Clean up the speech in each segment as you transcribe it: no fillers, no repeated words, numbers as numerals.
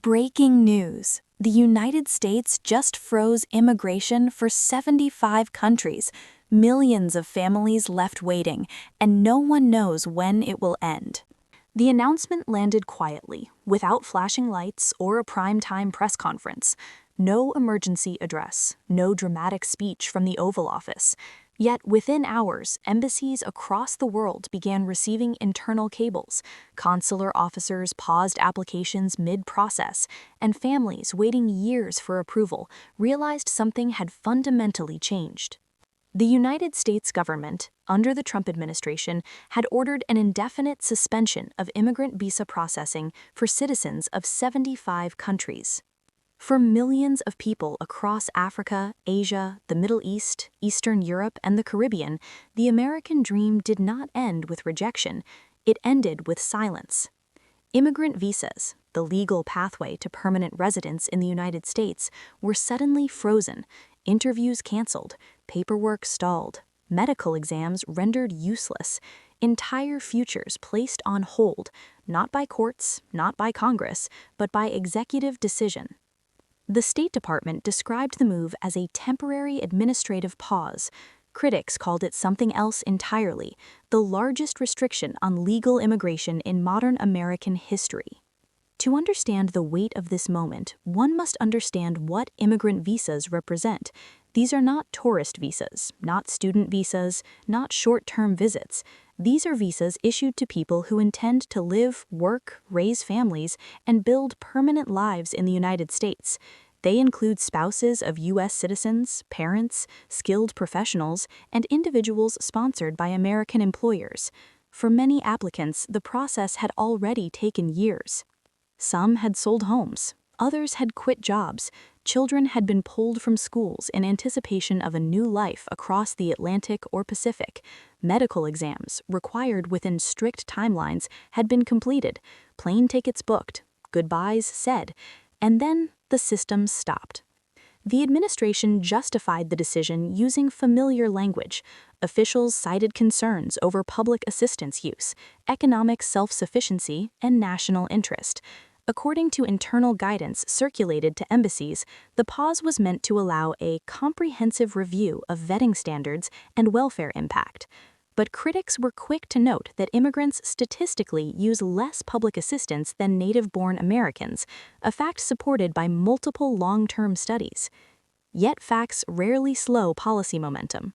Breaking news. The United States just froze immigration for 75 countries, millions of families left waiting, and no one knows when it will end. The announcement landed quietly, without flashing lights or a prime-time press conference. No emergency address, no dramatic speech from the Oval Office. Yet within hours, embassies across the world began receiving internal cables. Consular officers paused applications mid-process, and families waiting years for approval realized something had fundamentally changed. The United States government, under the Trump administration, had ordered an indefinite suspension of immigrant visa processing for citizens of 75 countries. For millions of people across Africa, Asia, the Middle East, Eastern Europe, and the Caribbean, the American dream did not end with rejection, it ended with silence. Immigrant visas, the legal pathway to permanent residence in the United States, were suddenly frozen, interviews canceled, paperwork stalled, medical exams rendered useless, entire futures placed on hold, not by courts, not by Congress, but by executive decision. The State Department described the move as a temporary administrative pause. Critics called it something else entirely, the largest restriction on legal immigration in modern American history. To understand the weight of this moment, one must understand what immigrant visas represent. These are not tourist visas, not student visas, not short-term visits. These are visas issued to people who intend to live, work, raise families, and build permanent lives in the United States. They include spouses of U.S. citizens, parents, skilled professionals, and individuals sponsored by American employers. For many applicants, the process had already taken years. Some had sold homes, others had quit jobs, children had been pulled from schools in anticipation of a new life across the Atlantic or Pacific. Medical exams, required within strict timelines, had been completed, plane tickets booked, goodbyes said, and then the system stopped. The administration justified the decision using familiar language. Officials cited concerns over public assistance use, economic self-sufficiency, and national interest. According to internal guidance circulated to embassies, the pause was meant to allow a comprehensive review of vetting standards and welfare impact. But critics were quick to note that immigrants statistically use less public assistance than native-born Americans, a fact supported by multiple long-term studies. Yet facts rarely slow policy momentum.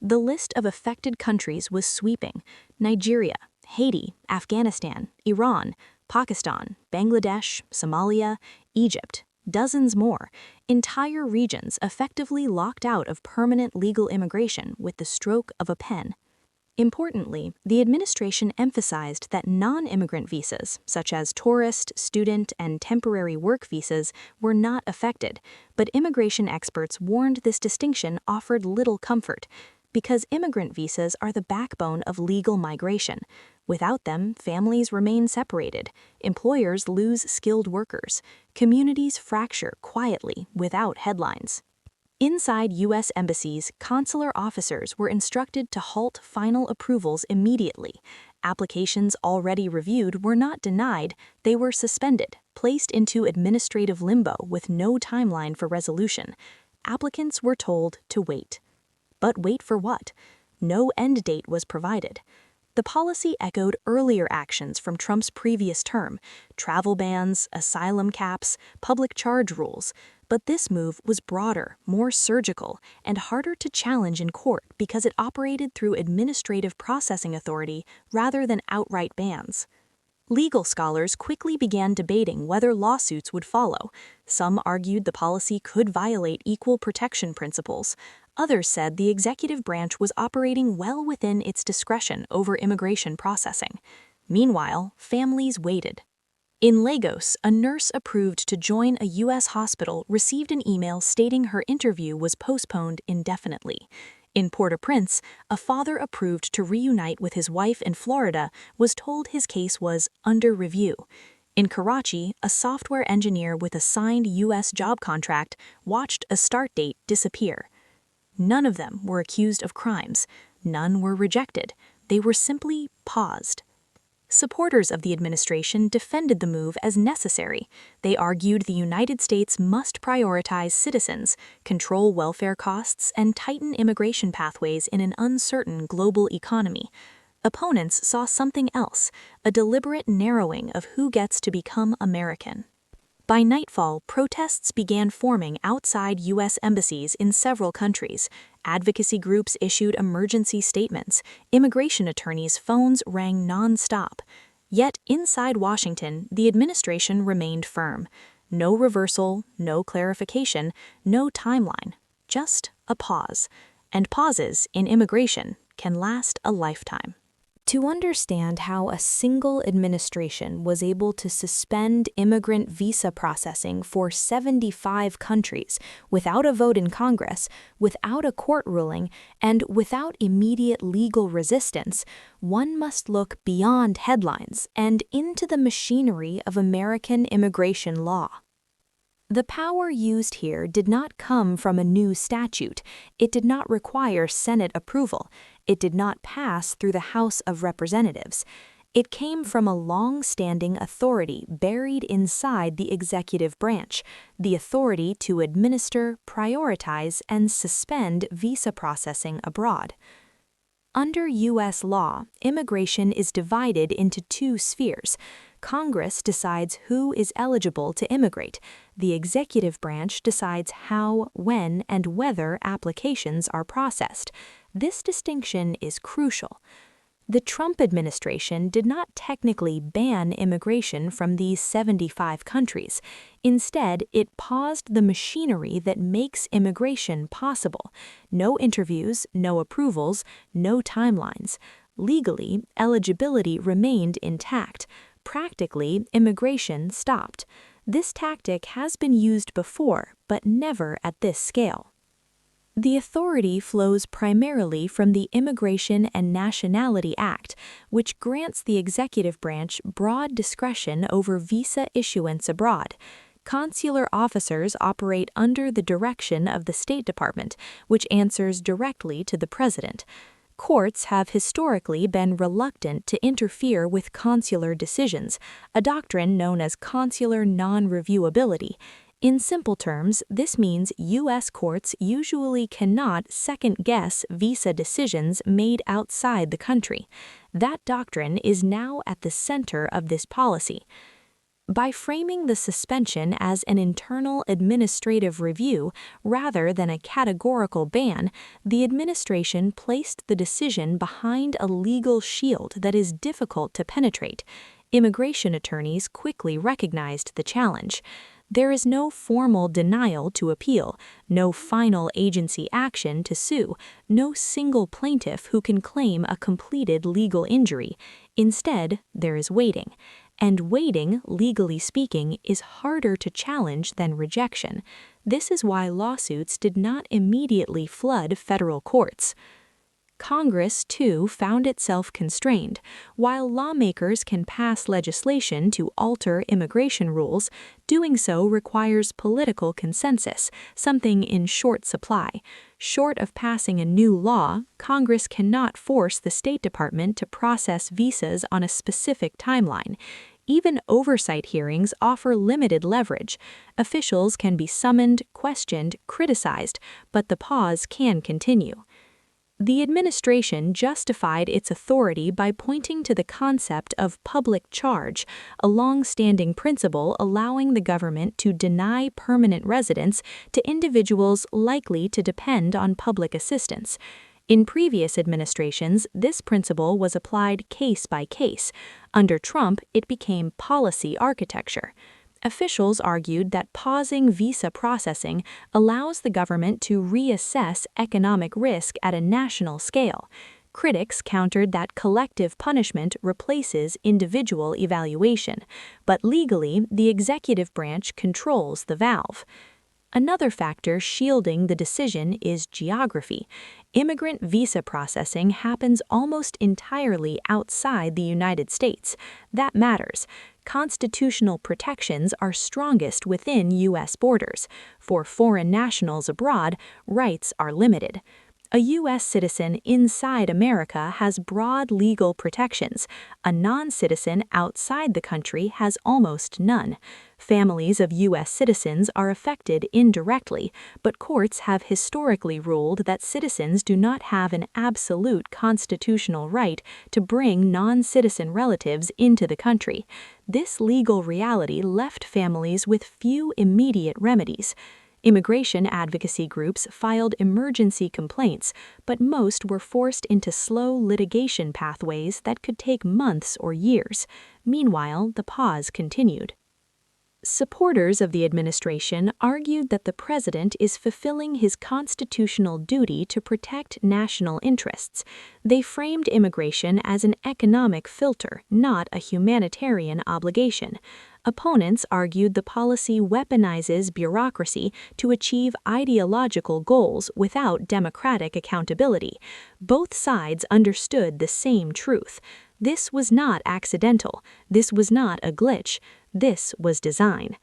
The list of affected countries was sweeping: Nigeria, Haiti, Afghanistan, Iran, Pakistan, Bangladesh, Somalia, Egypt, dozens more, entire regions effectively locked out of permanent legal immigration with the stroke of a pen. Importantly, the administration emphasized that non-immigrant visas, such as tourist, student, and temporary work visas, were not affected, but immigration experts warned this distinction offered little comfort, because immigrant visas are the backbone of legal migration. Without them, families remain separated, employers lose skilled workers, communities fracture quietly without headlines. Inside U.S. embassies, consular officers were instructed to halt final approvals immediately. Applications already reviewed were not denied, they were suspended, placed into administrative limbo with no timeline for resolution. Applicants were told to wait. But wait for what? No end date was provided. The policy echoed earlier actions from Trump's previous term: travel bans, asylum caps, public charge rules. But this move was broader, more surgical, and harder to challenge in court because it operated through administrative processing authority rather than outright bans. Legal scholars quickly began debating whether lawsuits would follow. Some argued the policy could violate equal protection principles. Others said the executive branch was operating well within its discretion over immigration processing. Meanwhile, families waited. In Lagos, a nurse approved to join a U.S. hospital received an email stating her interview was postponed indefinitely. In Port-au-Prince, a father approved to reunite with his wife in Florida was told his case was under review. In Karachi, a software engineer with a signed U.S. job contract watched a start date disappear. None of them were accused of crimes. None were rejected. They were simply paused. Supporters of the administration defended the move as necessary. They argued the United States must prioritize citizens, control welfare costs, and tighten immigration pathways in an uncertain global economy. Opponents saw something else, a deliberate narrowing of who gets to become American. By nightfall, protests began forming outside U.S. embassies in several countries. Advocacy groups issued emergency statements. Immigration attorneys' phones rang non-stop. Yet, inside Washington, the administration remained firm. No reversal, no clarification, no timeline. Just a pause. And pauses, in immigration, can last a lifetime. To understand how a single administration was able to suspend immigrant visa processing for 75 countries without a vote in Congress, without a court ruling, and without immediate legal resistance, one must look beyond headlines and into the machinery of American immigration law. The power used here did not come from a new statute. It did not require Senate approval. It did not pass through the House of Representatives. It came from a long-standing authority buried inside the executive branch, the authority to administer, prioritize, and suspend visa processing abroad. Under U.S. law, immigration is divided into two spheres. Congress decides who is eligible to immigrate. The executive branch decides how, when, and whether applications are processed. This distinction is crucial. The Trump administration did not technically ban immigration from these 75 countries. Instead, it paused the machinery that makes immigration possible. No interviews, no approvals, no timelines. Legally, eligibility remained intact. Practically, immigration stopped. This tactic has been used before, but never at this scale. The authority flows primarily from the Immigration and Nationality Act, which grants the executive branch broad discretion over visa issuance abroad. Consular officers operate under the direction of the State Department, which answers directly to the president. Courts have historically been reluctant to interfere with consular decisions, a doctrine known as consular non-reviewability. In simple terms, this means U.S. courts usually cannot second-guess visa decisions made outside the country. That doctrine is now at the center of this policy. By framing the suspension as an internal administrative review rather than a categorical ban, the administration placed the decision behind a legal shield that is difficult to penetrate. Immigration attorneys quickly recognized the challenge. There is no formal denial to appeal, no final agency action to sue, no single plaintiff who can claim a completed legal injury. Instead, there is waiting. And waiting, legally speaking, is harder to challenge than rejection. This is why lawsuits did not immediately flood federal courts. Congress, too, found itself constrained. While lawmakers can pass legislation to alter immigration rules, doing so requires political consensus, something in short supply. Short of passing a new law, Congress cannot force the State Department to process visas on a specific timeline. Even oversight hearings offer limited leverage. Officials can be summoned, questioned, criticized, but the pause can continue. The administration justified its authority by pointing to the concept of public charge, a long-standing principle allowing the government to deny permanent residence to individuals likely to depend on public assistance. In previous administrations, this principle was applied case by case. Under Trump, it became policy architecture. Officials argued that pausing visa processing allows the government to reassess economic risk at a national scale. Critics countered that collective punishment replaces individual evaluation, but legally, the executive branch controls the valve. Another factor shielding the decision is geography. Immigrant visa processing happens almost entirely outside the United States. That matters. Constitutional protections are strongest within U.S. borders. For foreign nationals abroad, rights are limited. A U.S. citizen inside America has broad legal protections. A non-citizen outside the country has almost none. Families of U.S. citizens are affected indirectly, but courts have historically ruled that citizens do not have an absolute constitutional right to bring non-citizen relatives into the country. This legal reality left families with few immediate remedies. Immigration advocacy groups filed emergency complaints, but most were forced into slow litigation pathways that could take months or years. Meanwhile, the pause continued. Supporters of the administration argued that the president is fulfilling his constitutional duty to protect national interests. They framed immigration as an economic filter, not a humanitarian obligation. Opponents argued the policy weaponizes bureaucracy to achieve ideological goals without democratic accountability. Both sides understood the same truth. This was not accidental. This was not a glitch. This was design.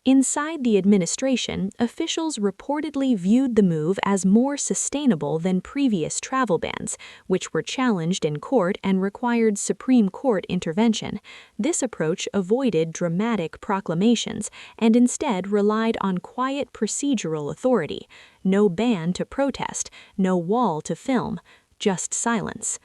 Inside the administration, officials reportedly viewed the move as more sustainable than previous travel bans, which were challenged in court and required Supreme Court intervention. This approach avoided dramatic proclamations and instead relied on quiet procedural authority. No ban to protest, no wall to film, just silence.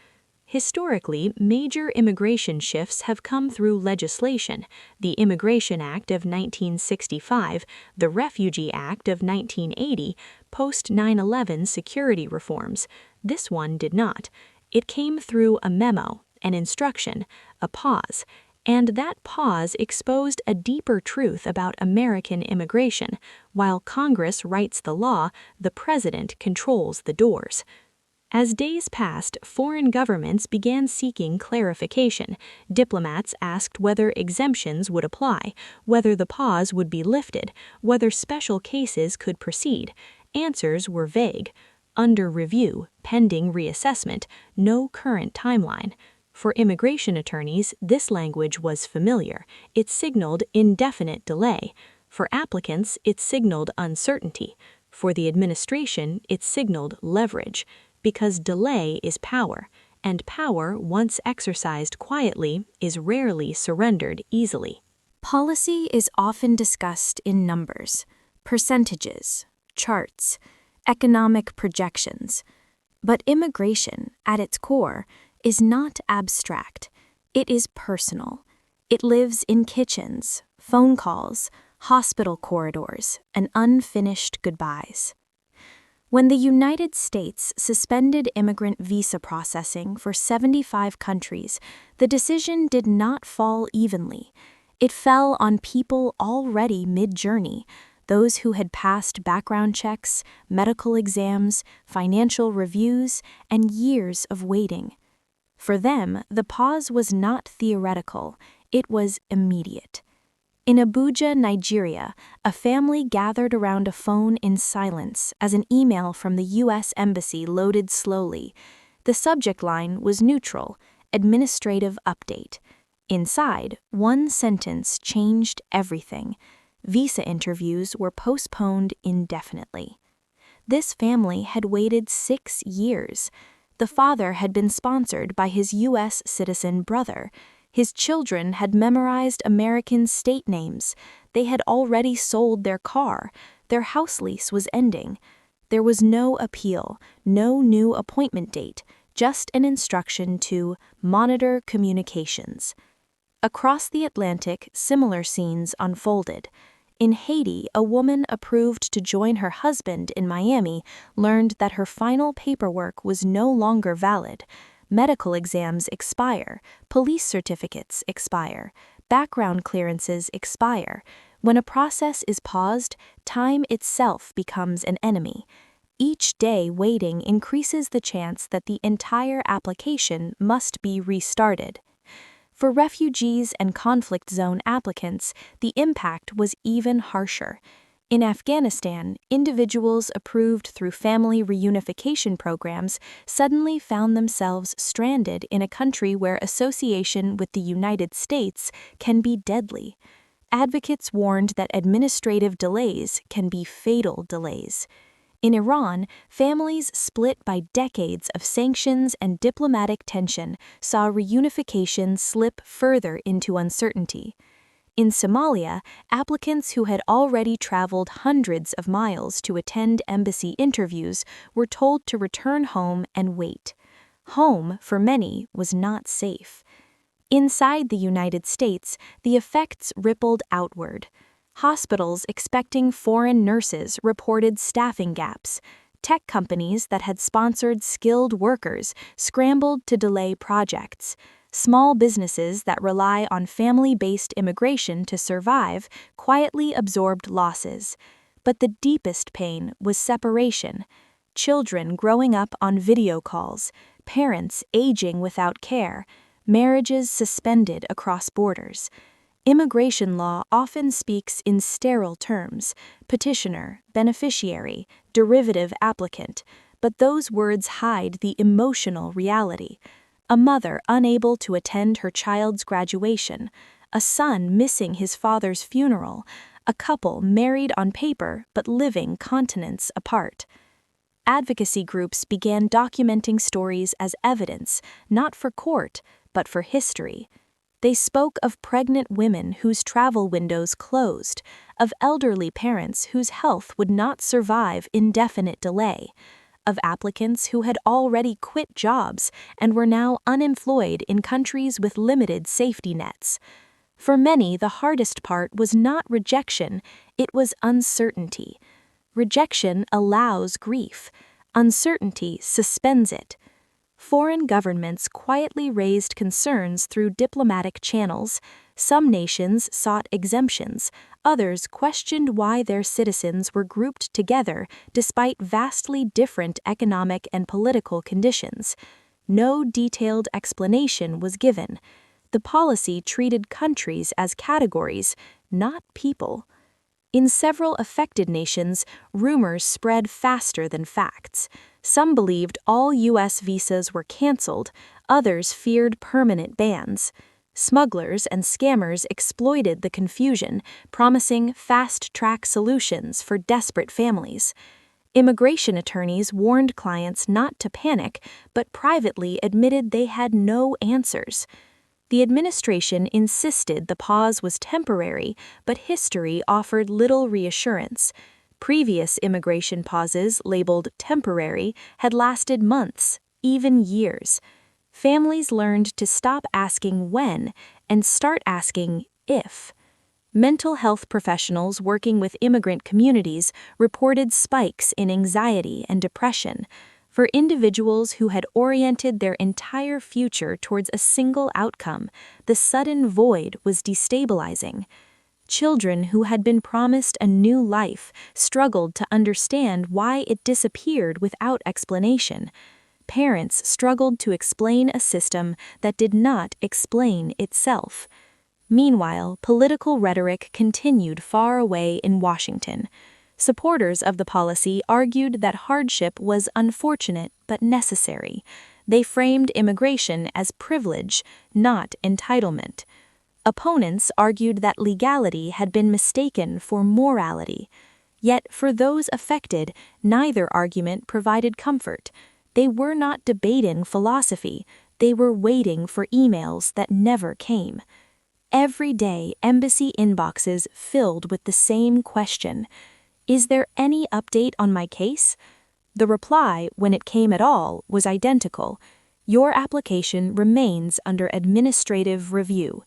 Historically, major immigration shifts have come through legislation: the Immigration Act of 1965, the Refugee Act of 1980, post-9/11 security reforms. This one did not. It came through a memo, an instruction, a pause, and that pause exposed a deeper truth about American immigration. While Congress writes the law, the president controls the doors. As days passed, foreign governments began seeking clarification. Diplomats asked whether exemptions would apply, whether the pause would be lifted, whether special cases could proceed. Answers were vague. Under review, pending reassessment, no current timeline. For immigration attorneys, this language was familiar. It signaled indefinite delay. For applicants, it signaled uncertainty. For the administration, it signaled leverage. Because delay is power, and power, once exercised quietly, is rarely surrendered easily. Policy is often discussed in numbers, percentages, charts, economic projections. But immigration, at its core, is not abstract. It is personal. It lives in kitchens, phone calls, hospital corridors, and unfinished goodbyes. When the United States suspended immigrant visa processing for 75 countries, the decision did not fall evenly. It fell on people already mid-journey, those who had passed background checks, medical exams, financial reviews, and years of waiting. For them, the pause was not theoretical, it was immediate. In Abuja, Nigeria, a family gathered around a phone in silence as an email from the U.S. Embassy loaded slowly. The subject line was neutral: administrative update. Inside, one sentence changed everything. Visa interviews were postponed indefinitely. This family had waited 6 years. The father had been sponsored by his U.S. citizen brother. His children had memorized American state names. They had already sold their car. Their house lease was ending. There was no appeal, no new appointment date, just an instruction to monitor communications. Across the Atlantic, similar scenes unfolded. In Haiti, a woman approved to join her husband in Miami learned that her final paperwork was no longer valid. Medical exams expire, police certificates expire, background clearances expire. When a process is paused, time itself becomes an enemy. Each day waiting increases the chance that the entire application must be restarted. For refugees and conflict zone applicants, the impact was even harsher. In Afghanistan, individuals approved through family reunification programs suddenly found themselves stranded in a country where association with the United States can be deadly. Advocates warned that administrative delays can be fatal delays. In Iran, families split by decades of sanctions and diplomatic tension saw reunification slip further into uncertainty. In Somalia, applicants who had already traveled hundreds of miles to attend embassy interviews were told to return home and wait. Home, for many, was not safe. Inside the United States, the effects rippled outward. Hospitals expecting foreign nurses reported staffing gaps. Tech companies that had sponsored skilled workers scrambled to delay projects. Small businesses that rely on family-based immigration to survive quietly absorbed losses. But the deepest pain was separation. Children growing up on video calls, parents aging without care, marriages suspended across borders. Immigration law often speaks in sterile terms: petitioner, beneficiary, derivative applicant, but those words hide the emotional reality. A mother unable to attend her child's graduation, a son missing his father's funeral, a couple married on paper but living continents apart. Advocacy groups began documenting stories as evidence, not for court, but for history. They spoke of pregnant women whose travel windows closed, of elderly parents whose health would not survive indefinite delay, of applicants who had already quit jobs and were now unemployed in countries with limited safety nets. For many, the hardest part was not rejection, it was uncertainty. Rejection allows grief. Uncertainty suspends it. Foreign governments quietly raised concerns through diplomatic channels. Some nations sought exemptions, others questioned why their citizens were grouped together despite vastly different economic and political conditions. No detailed explanation was given. The policy treated countries as categories, not people. In several affected nations, rumors spread faster than facts. Some believed all U.S. visas were canceled, others feared permanent bans. Smugglers and scammers exploited the confusion, promising fast-track solutions for desperate families. Immigration attorneys warned clients not to panic, but privately admitted they had no answers. The administration insisted the pause was temporary, but history offered little reassurance. Previous immigration pauses, labeled temporary, had lasted months, even years. Families learned to stop asking when and start asking if. Mental health professionals working with immigrant communities reported spikes in anxiety and depression. For individuals who had oriented their entire future towards a single outcome, the sudden void was destabilizing. Children who had been promised a new life struggled to understand why it disappeared without explanation. Parents struggled to explain a system that did not explain itself. Meanwhile, political rhetoric continued far away in Washington. Supporters of the policy argued that hardship was unfortunate but necessary. They framed immigration as privilege, not entitlement. Opponents argued that legality had been mistaken for morality. Yet for those affected, neither argument provided comfort. They were not debating philosophy, they were waiting for emails that never came. Every day, embassy inboxes filled with the same question: "Is there any update on my case?" The reply, when it came at all, was identical: "Your application remains under administrative review."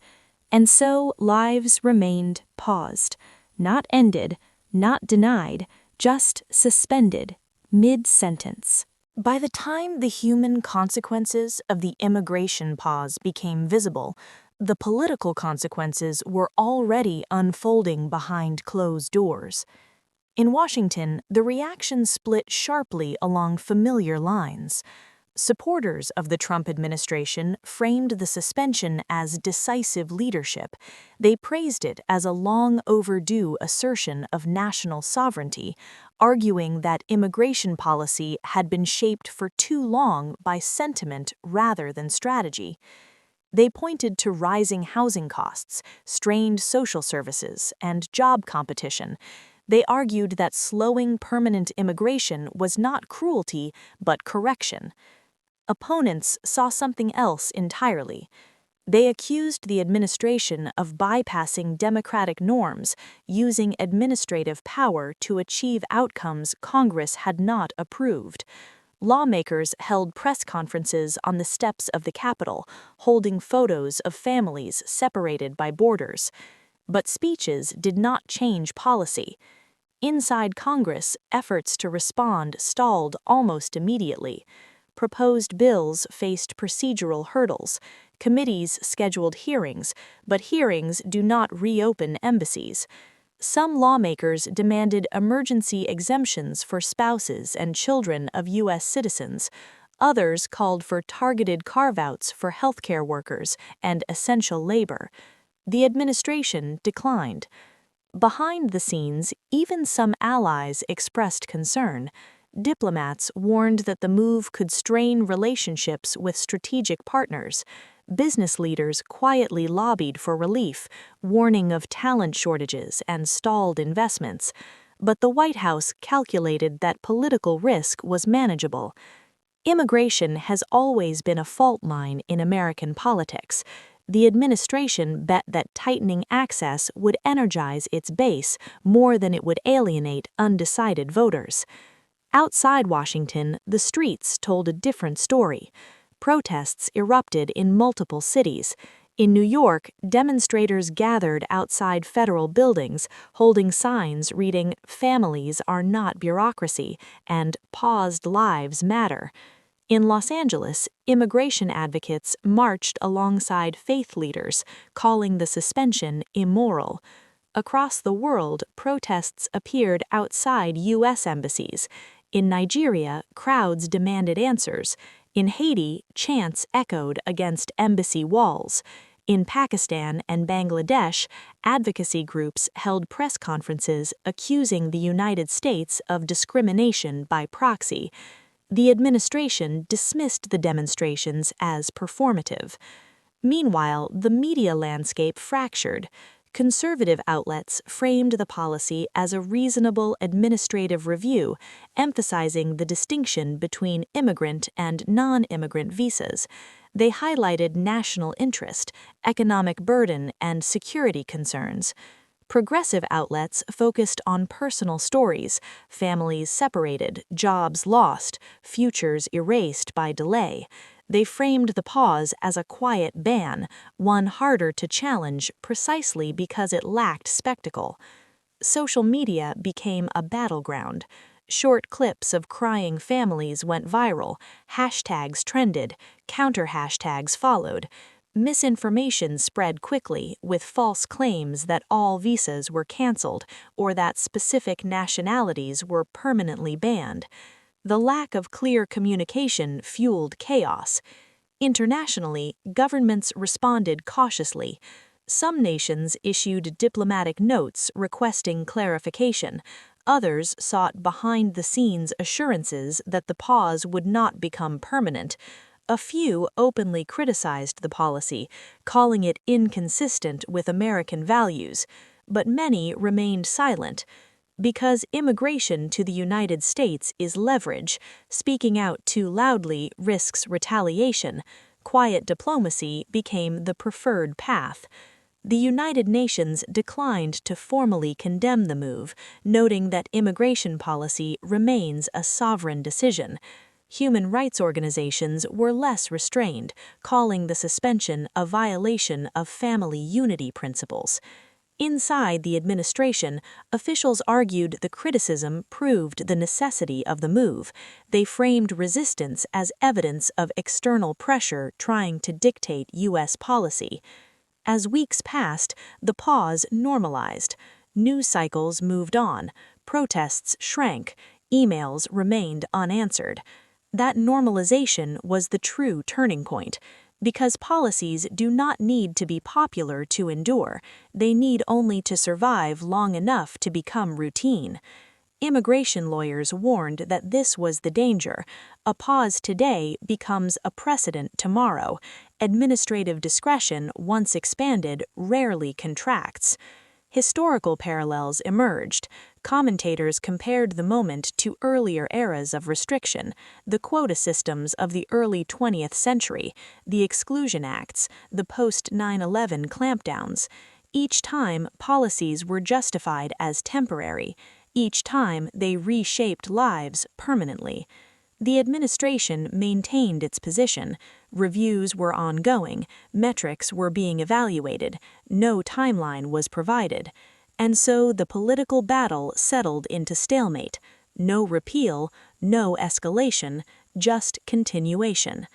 And so lives remained paused, not ended, not denied, just suspended, mid-sentence. By the time the human consequences of the immigration pause became visible, the political consequences were already unfolding behind closed doors. In Washington, the reaction split sharply along familiar lines. Supporters of the Trump administration framed the suspension as decisive leadership. They praised it as a long overdue assertion of national sovereignty, arguing that immigration policy had been shaped for too long by sentiment rather than strategy. They pointed to rising housing costs, strained social services, and job competition. They argued that slowing permanent immigration was not cruelty, but correction. Opponents saw something else entirely. They accused the administration of bypassing democratic norms, using administrative power to achieve outcomes Congress had not approved. Lawmakers held press conferences on the steps of the Capitol, holding photos of families separated by borders. But speeches did not change policy. Inside Congress, efforts to respond stalled almost immediately. Proposed bills faced procedural hurdles. Committees scheduled hearings, but hearings do not reopen embassies. Some lawmakers demanded emergency exemptions for spouses and children of U.S. citizens. Others called for targeted carve-outs for healthcare workers and essential labor. The administration declined. Behind the scenes, even some allies expressed concern. Diplomats warned that the move could strain relationships with strategic partners. Business leaders quietly lobbied for relief, warning of talent shortages and stalled investments. But the White House calculated that political risk was manageable. Immigration has always been a fault line in American politics. The administration bet that tightening access would energize its base more than it would alienate undecided voters. Outside Washington, the streets told a different story. Protests erupted in multiple cities. In New York, demonstrators gathered outside federal buildings, holding signs reading "Families are not bureaucracy" and "Paused lives matter." In Los Angeles, immigration advocates marched alongside faith leaders, calling the suspension immoral. Across the world, protests appeared outside U.S. embassies. In Nigeria, crowds demanded answers. In Haiti, chants echoed against embassy walls. In Pakistan and Bangladesh, advocacy groups held press conferences accusing the United States of discrimination by proxy. The administration dismissed the demonstrations as performative. Meanwhile, the media landscape fractured. Conservative outlets framed the policy as a reasonable administrative review, emphasizing the distinction between immigrant and non-immigrant visas. They highlighted national interest, economic burden, and security concerns. Progressive outlets focused on personal stories, families separated, jobs lost, futures erased by delay. They framed the pause as a quiet ban, one harder to challenge precisely because it lacked spectacle. Social media became a battleground. Short clips of crying families went viral, hashtags trended, counter-hashtags followed. Misinformation spread quickly, with false claims that all visas were canceled or that specific nationalities were permanently banned. The lack of clear communication fueled chaos. Internationally, governments responded cautiously. Some nations issued diplomatic notes requesting clarification. Others sought behind-the-scenes assurances that the pause would not become permanent. A few openly criticized the policy, calling it inconsistent with American values, but many remained silent. Because immigration to the United States is leverage, speaking out too loudly risks retaliation. Quiet diplomacy became the preferred path. The United Nations declined to formally condemn the move, noting that immigration policy remains a sovereign decision. Human rights organizations were less restrained, calling the suspension a violation of family unity principles. Inside the administration, officials argued the criticism proved the necessity of the move. They framed resistance as evidence of external pressure trying to dictate U.S. policy. As weeks passed, the pause normalized. News cycles moved on, protests shrank, emails remained unanswered. That normalization was the true turning point. Because policies do not need to be popular to endure, they need only to survive long enough to become routine. Immigration lawyers warned that this was the danger. A pause today becomes a precedent tomorrow. Administrative discretion, once expanded, rarely contracts. Historical parallels emerged. Commentators compared the moment to earlier eras of restriction, the quota systems of the early 20th century, the Exclusion Acts, the post-9/11 clampdowns. Each time, policies were justified as temporary. Each time, they reshaped lives permanently. The administration maintained its position. Reviews were ongoing, metrics were being evaluated, no timeline was provided. And so the political battle settled into stalemate. No repeal, no escalation, just continuation.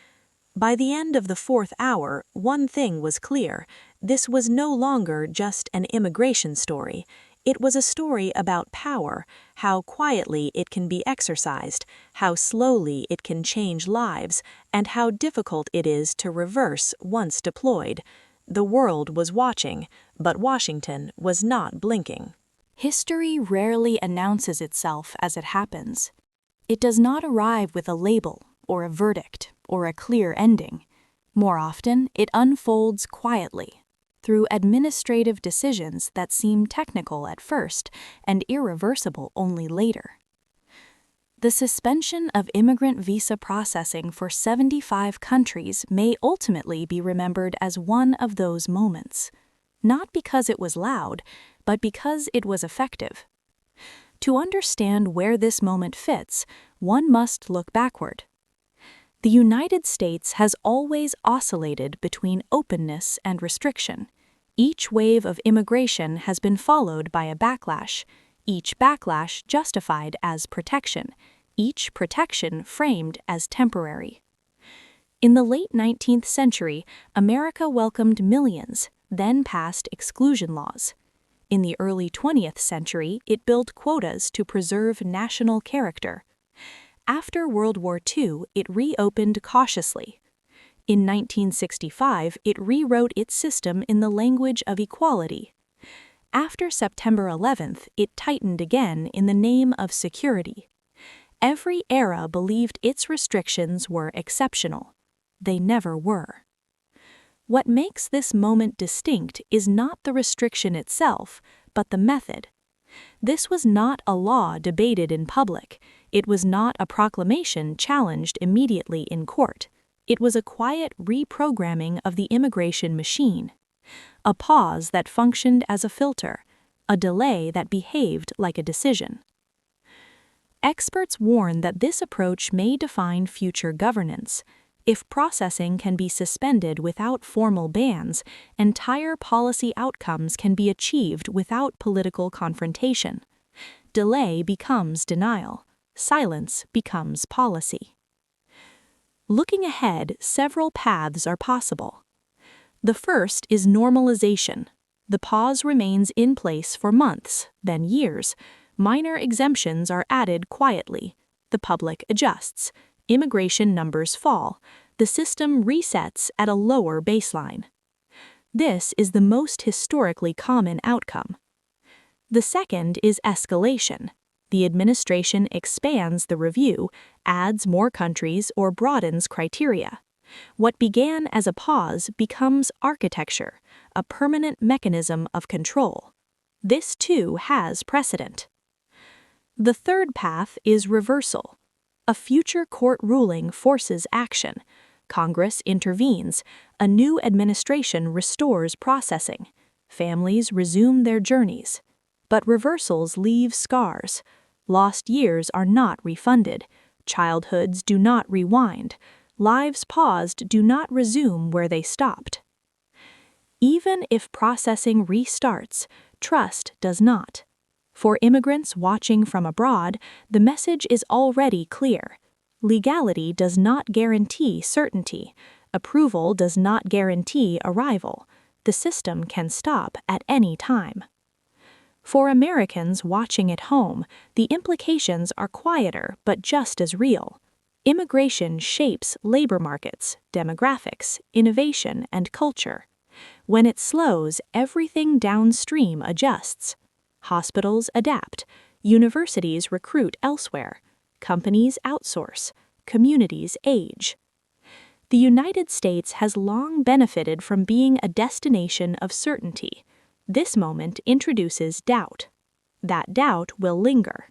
By the end of the fourth hour, one thing was clear. This was no longer just an immigration story. It was a story about power, how quietly it can be exercised, how slowly it can change lives, and how difficult it is to reverse once deployed. The world was watching, but Washington was not blinking. History rarely announces itself as it happens. It does not arrive with a label, or a verdict, or a clear ending. More often, it unfolds quietly, through administrative decisions that seem technical at first and irreversible only later. The suspension of immigrant visa processing for 75 countries may ultimately be remembered as one of those moments, not because it was loud, but because it was effective. To understand where this moment fits, one must look backward. The United States has always oscillated between openness and restriction. Each wave of immigration has been followed by a backlash, each backlash justified as protection, each protection framed as temporary. In the late 19th century, America welcomed millions, then passed exclusion laws. In the early 20th century, it built quotas to preserve national character. After World War II, it reopened cautiously. In 1965, it rewrote its system in the language of equality. After September 11th, it tightened again in the name of security. Every era believed its restrictions were exceptional. They never were. What makes this moment distinct is not the restriction itself, but the method. This was not a law debated in public. It was not a proclamation challenged immediately in court. It was a quiet reprogramming of the immigration machine, a pause that functioned as a filter, a delay that behaved like a decision. Experts warn that this approach may define future governance. If processing can be suspended without formal bans, entire policy outcomes can be achieved without political confrontation. Delay becomes denial. Silence becomes policy. Looking ahead, several paths are possible. The first is normalization. The pause remains in place for months, then years. Minor exemptions are added quietly. The public adjusts. Immigration numbers fall. The system resets at a lower baseline. This is the most historically common outcome. The second is escalation. The administration expands the review, adds more countries, or broadens criteria. What began as a pause becomes architecture, a permanent mechanism of control. This too has precedent. The third path is reversal. A future court ruling forces action. Congress intervenes. A new administration restores processing. Families resume their journeys. But reversals leave scars. Lost years are not refunded. Childhoods do not rewind. Lives paused do not resume where they stopped. Even if processing restarts, trust does not. For immigrants watching from abroad, the message is already clear. Legality does not guarantee certainty. Approval does not guarantee arrival. The system can stop at any time. For Americans watching at home, the implications are quieter but just as real. Immigration shapes labor markets, demographics, innovation, and culture. When it slows, everything downstream adjusts. Hospitals adapt, universities recruit elsewhere, companies outsource, communities age. The United States has long benefited from being a destination of certainty. This moment introduces doubt. That doubt will linger.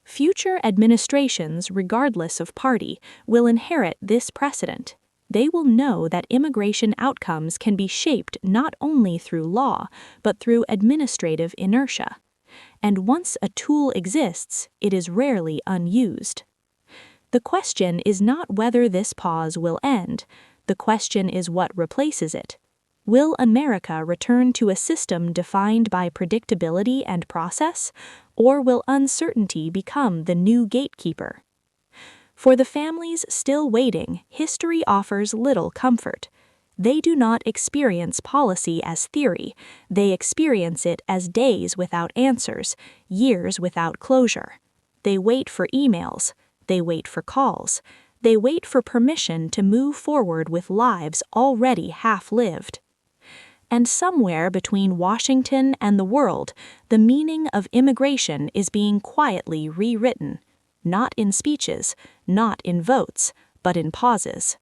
Future administrations, regardless of party, will inherit this precedent. They will know that immigration outcomes can be shaped not only through law, but through administrative inertia. And once a tool exists, it is rarely unused. The question is not whether this pause will end. The question is what replaces it. Will America return to a system defined by predictability and process, or will uncertainty become the new gatekeeper? For the families still waiting, history offers little comfort. They do not experience policy as theory, they experience it as days without answers, years without closure. They wait for emails, they wait for calls, they wait for permission to move forward with lives already half-lived. And somewhere between Washington and the world, the meaning of immigration is being quietly rewritten, not in speeches, not in votes, but in pauses.